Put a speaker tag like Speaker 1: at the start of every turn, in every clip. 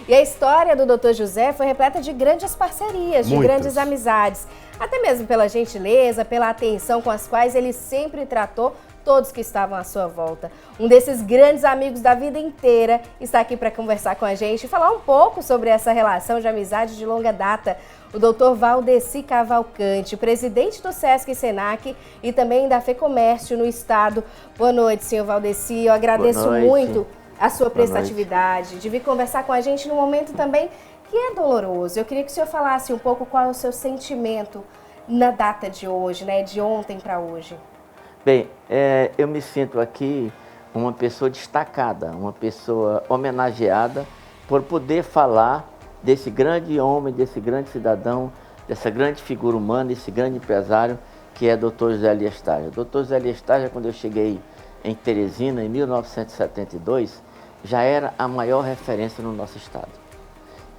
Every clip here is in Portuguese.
Speaker 1: E a história do Dr. José foi repleta de grandes parcerias, de grandes amizades. Até mesmo pela gentileza, pela atenção com as quais ele sempre tratou todos que estavam à sua volta. Um desses grandes amigos da vida inteira está aqui para conversar com a gente e falar um pouco sobre essa relação de amizade de longa data. O Dr. Valdeci Cavalcante, presidente do Sesc e Senac e também da FEComércio no estado. Boa noite, senhor Valdeci. Eu agradeço muito a sua prestatividade de vir conversar com a gente num momento também que é doloroso. Eu queria que o senhor falasse um pouco qual é o seu sentimento na data de hoje, né, de ontem para hoje.
Speaker 2: Bem, eu me sinto aqui uma pessoa destacada, uma pessoa homenageada por poder falar desse grande homem, desse grande cidadão, dessa grande figura humana, desse grande empresário que é Dr. José Elias Tarja. Dr. José Elias Tarja, quando eu cheguei em Teresina, em 1972, já era a maior referência no nosso estado.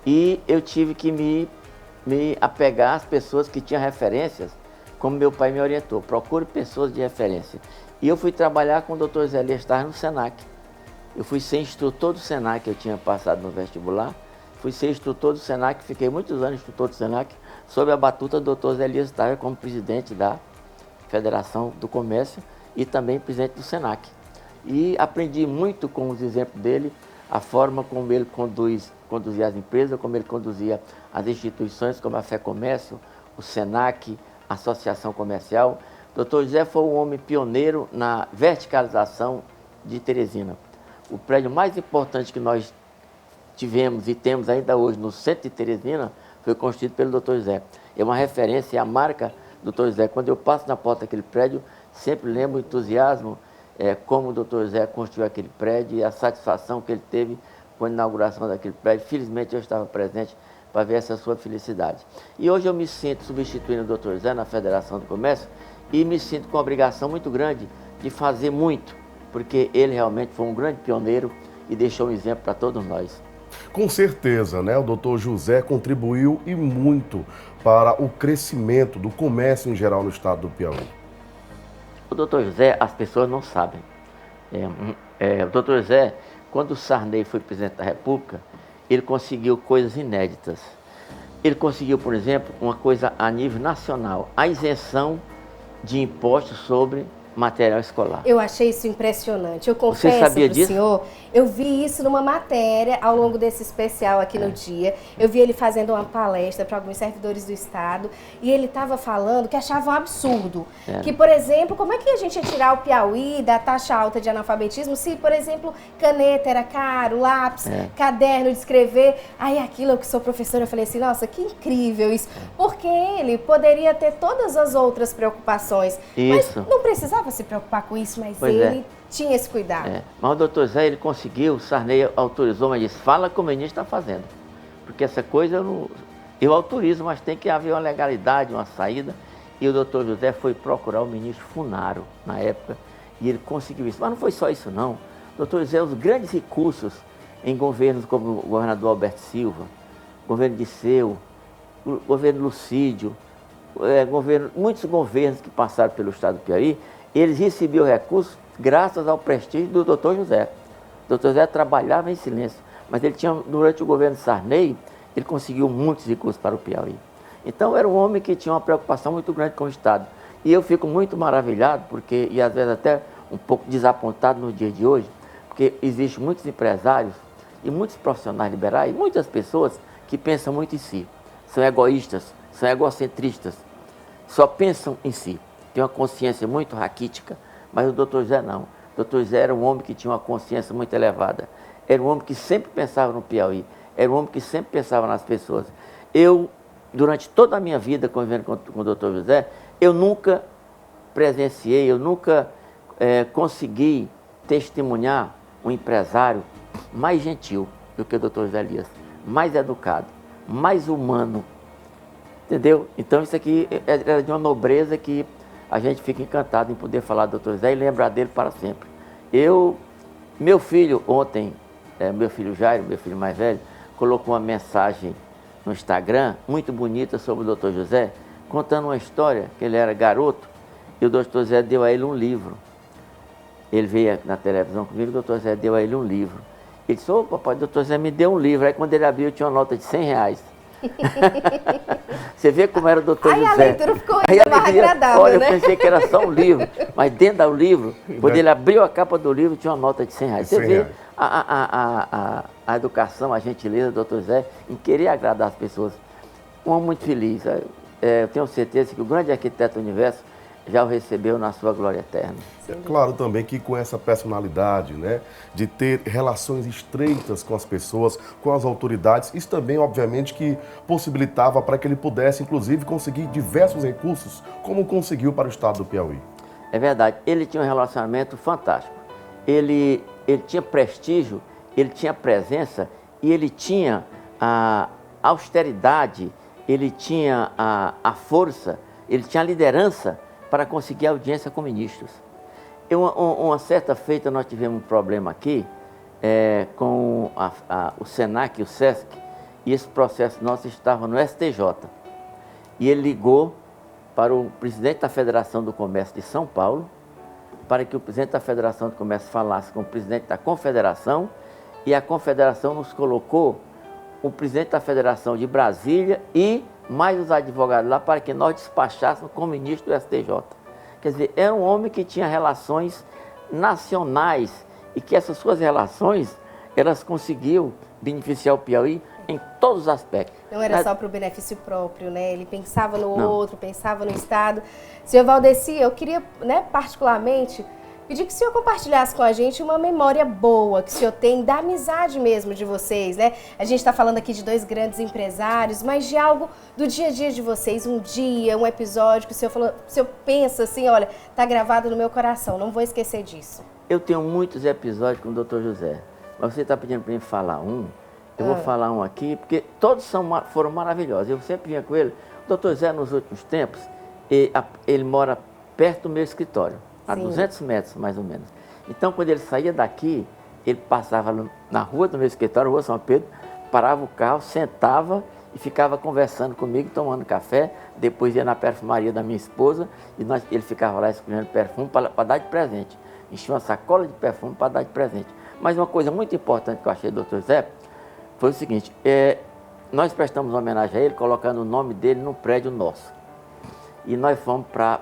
Speaker 2: E eu tive que me apegar às pessoas que tinham referências, como meu pai me orientou, procure pessoas de referência. E eu fui trabalhar com o Dr. José Elias Tarja no Senac. Eu fui ser instrutor do Senac, eu tinha passado no vestibular. Fui ser instrutor do Senac, fiquei muitos anos instrutor do Senac, sob a batuta do Dr. José Elias Tarja como presidente da Federação do Comércio e também presidente do Senac. E aprendi muito com os exemplos dele, a forma como ele conduzia as empresas, como ele conduzia as instituições, como a FEComércio, o Senac, a Associação Comercial. O Dr. José foi um homem pioneiro na verticalização de Teresina. O prédio mais importante que nós tivemos e temos ainda hoje no centro de Teresina foi construído pelo Dr. José. É uma referência, é a marca do Dr. José. Quando eu passo na porta daquele prédio, sempre lembro o entusiasmo como o Dr. José construiu aquele prédio e a satisfação que ele teve com a inauguração daquele prédio. Felizmente eu estava presente para ver essa sua felicidade. E hoje eu me sinto substituindo o Dr. José na Federação do Comércio e me sinto com uma obrigação muito grande de fazer muito, porque ele realmente foi um grande pioneiro e deixou um exemplo para todos nós.
Speaker 3: Com certeza, né? O Dr. José contribuiu e muito para o crescimento do comércio em geral no estado do Piauí.
Speaker 2: O Dr. José, as pessoas não sabem. O Dr. José, quando o Sarney foi presidente da República, ele conseguiu coisas inéditas. Ele conseguiu, por exemplo, uma coisa a nível nacional, a isenção de impostos sobre material escolar.
Speaker 1: Eu achei isso impressionante. Eu confesso para o senhor, eu vi isso numa matéria ao longo desse especial aqui no Dia. Eu vi ele fazendo uma palestra para alguns servidores do Estado e ele estava falando que achava um absurdo. Que, por exemplo, como é que a gente ia tirar o Piauí da taxa alta de analfabetismo se, por exemplo, caneta era caro, lápis, caderno de escrever. Aí aquilo, eu que sou professora, eu falei assim, nossa, que incrível isso. Porque ele poderia ter todas as outras preocupações, mas não precisava se preocupar com isso, mas ele tinha esse cuidado.
Speaker 2: Mas o doutor Zé, ele conseguiu, o Sarney autorizou, mas disse, fala como o ministro está fazendo. Porque essa coisa eu autorizo, mas tem que haver uma legalidade, uma saída. E o doutor José foi procurar o ministro Funaro, na época, e ele conseguiu isso. Mas não foi só isso, não. O doutor José, os grandes recursos em governos como o governador Alberto Silva, governo Disseu, o governo Lucídio, muitos governos que passaram pelo estado do Piauí, eles recebiam recursos graças ao prestígio do Dr. José. O Dr. José trabalhava em silêncio, mas ele tinha, durante o governo Sarney, ele conseguiu muitos recursos para o Piauí. Então era um homem que tinha uma preocupação muito grande com o Estado. E eu fico muito maravilhado, e às vezes até um pouco desapontado no dia de hoje, porque existem muitos empresários e muitos profissionais liberais, muitas pessoas que pensam muito em si. São egoístas, são egocentristas, só pensam em si. Tem uma consciência muito raquítica, mas o Dr. José não. O Dr. José era um homem que tinha uma consciência muito elevada. Era um homem que sempre pensava no Piauí. Era um homem que sempre pensava nas pessoas. Eu, durante toda a minha vida convivendo com o Dr. José, eu nunca presenciei, eu nunca consegui testemunhar um empresário mais gentil do que o Dr. José Elias, mais educado, mais humano. Entendeu? Então isso aqui é de uma nobreza que a gente fica encantado em poder falar do Dr. José e lembrar dele para sempre. Meu filho ontem, meu filho Jairo, meu filho mais velho, colocou uma mensagem no Instagram muito bonita sobre o Dr. José, contando uma história que ele era garoto e o Dr. José deu a ele um livro. Ele veio na televisão comigo, o Dr. José deu a ele um livro. Ele disse, ô papai, doutor José me deu um livro. Aí quando ele abriu, tinha uma nota de R$100. Você vê como era o doutor José.
Speaker 1: A leitura ficou ainda mais agradável,
Speaker 2: olha,
Speaker 1: né?
Speaker 2: eu pensei que era só um livro, mas dentro do livro, quando ele abriu a capa do livro, tinha uma nota de R$100. Você vê a educação, a gentileza do doutor José em querer agradar as pessoas. Um homem muito feliz. Eu tenho certeza que o grande arquiteto do universo já o recebeu na sua glória eterna.
Speaker 3: É claro também que com essa personalidade, né, de ter relações estreitas com as pessoas, com as autoridades, isso também, obviamente, que possibilitava para que ele pudesse, inclusive, conseguir diversos recursos, como conseguiu para o estado do Piauí.
Speaker 2: É verdade, ele tinha um relacionamento fantástico. Ele tinha prestígio, ele tinha presença e ele tinha a austeridade, ele tinha a força, ele tinha a liderança para conseguir audiência com ministros. Uma certa feita nós tivemos um problema aqui com o Senac e o Sesc, e esse processo nosso estava no STJ. E ele ligou para o presidente da Federação do Comércio de São Paulo, para que o presidente da Federação do Comércio falasse com o presidente da Confederação, e a Confederação nos colocou o presidente da Federação de Brasília e mais os advogados lá para que nós despachássemos com o ministro do STJ. Quer dizer, era um homem que tinha relações nacionais e que essas suas relações, elas conseguiam beneficiar o Piauí em todos os aspectos.
Speaker 1: Não era só para o benefício próprio, né? Ele pensava no outro, pensava no Estado. Senhor Valdeci, eu queria, né, particularmente, pedir que o senhor compartilhasse com a gente uma memória boa que o senhor tem da amizade mesmo de vocês, né? A gente está falando aqui de dois grandes empresários, mas de algo do dia a dia de vocês, um dia, um episódio que o senhor falou, o senhor pensa assim, olha, tá gravado no meu coração, não vou esquecer disso.
Speaker 2: Eu tenho muitos episódios com o Dr. José, mas você está pedindo para mim falar um, eu vou falar um aqui, porque todos foram maravilhosos. Eu sempre vinha com ele. O Dr. José, nos últimos tempos, ele mora perto do meu escritório. A 200 metros, mais ou menos. Então, quando ele saía daqui, ele passava na rua do meu escritório, Rua São Pedro, parava o carro, sentava e ficava conversando comigo, tomando café. Depois ia na perfumaria da minha esposa e ele ficava lá escolhendo perfume para dar de presente. Enchia uma sacola de perfume para dar de presente. Mas uma coisa muito importante que eu achei do Dr. Zé foi o seguinte, nós prestamos homenagem a ele colocando o nome dele no prédio nosso. E nós fomos para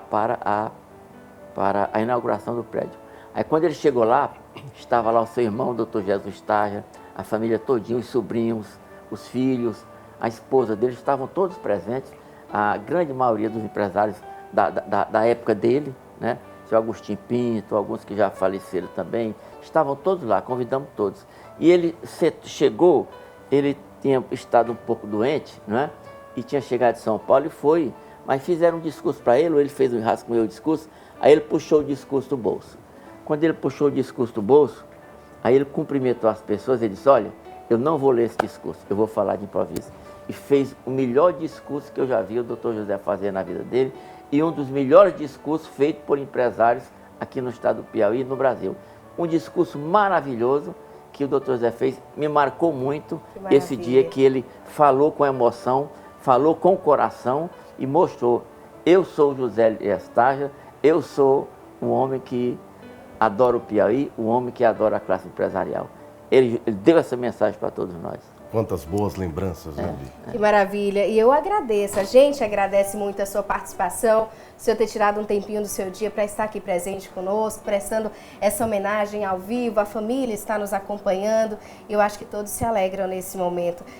Speaker 2: a inauguração do prédio. Aí quando ele chegou lá, estava lá o seu irmão, o doutor Jesus Tarja, a família todinha, os sobrinhos, os filhos, a esposa dele, estavam todos presentes, a grande maioria dos empresários da época dele, né? O seu Agostinho Pinto, alguns que já faleceram também, estavam todos lá, convidamos todos. E ele chegou, ele tinha estado um pouco doente, né? E tinha chegado de São Paulo e foi, mas fizeram um discurso para ele, ou ele fez um rascunho com o discurso. Aí ele puxou o discurso do bolso. Quando ele puxou o discurso do bolso, aí ele cumprimentou as pessoas, ele disse, olha, eu não vou ler esse discurso, eu vou falar de improviso. E fez o melhor discurso que eu já vi o Dr. José fazer na vida dele e um dos melhores discursos feitos por empresários aqui no estado do Piauí e no Brasil. Um discurso maravilhoso que o Dr. José fez, me marcou muito esse dia que ele falou com emoção, falou com o coração e mostrou, eu sou o José Tarja, eu sou um homem que adora o Piauí, um homem que adora a classe empresarial. Ele deu essa mensagem para todos nós.
Speaker 3: Quantas boas lembranças, né,
Speaker 1: Que maravilha. E eu agradeço, a gente agradece muito a sua participação, o senhor ter tirado um tempinho do seu dia para estar aqui presente conosco, prestando essa homenagem ao vivo, a família está nos acompanhando. Eu acho que todos se alegram nesse momento.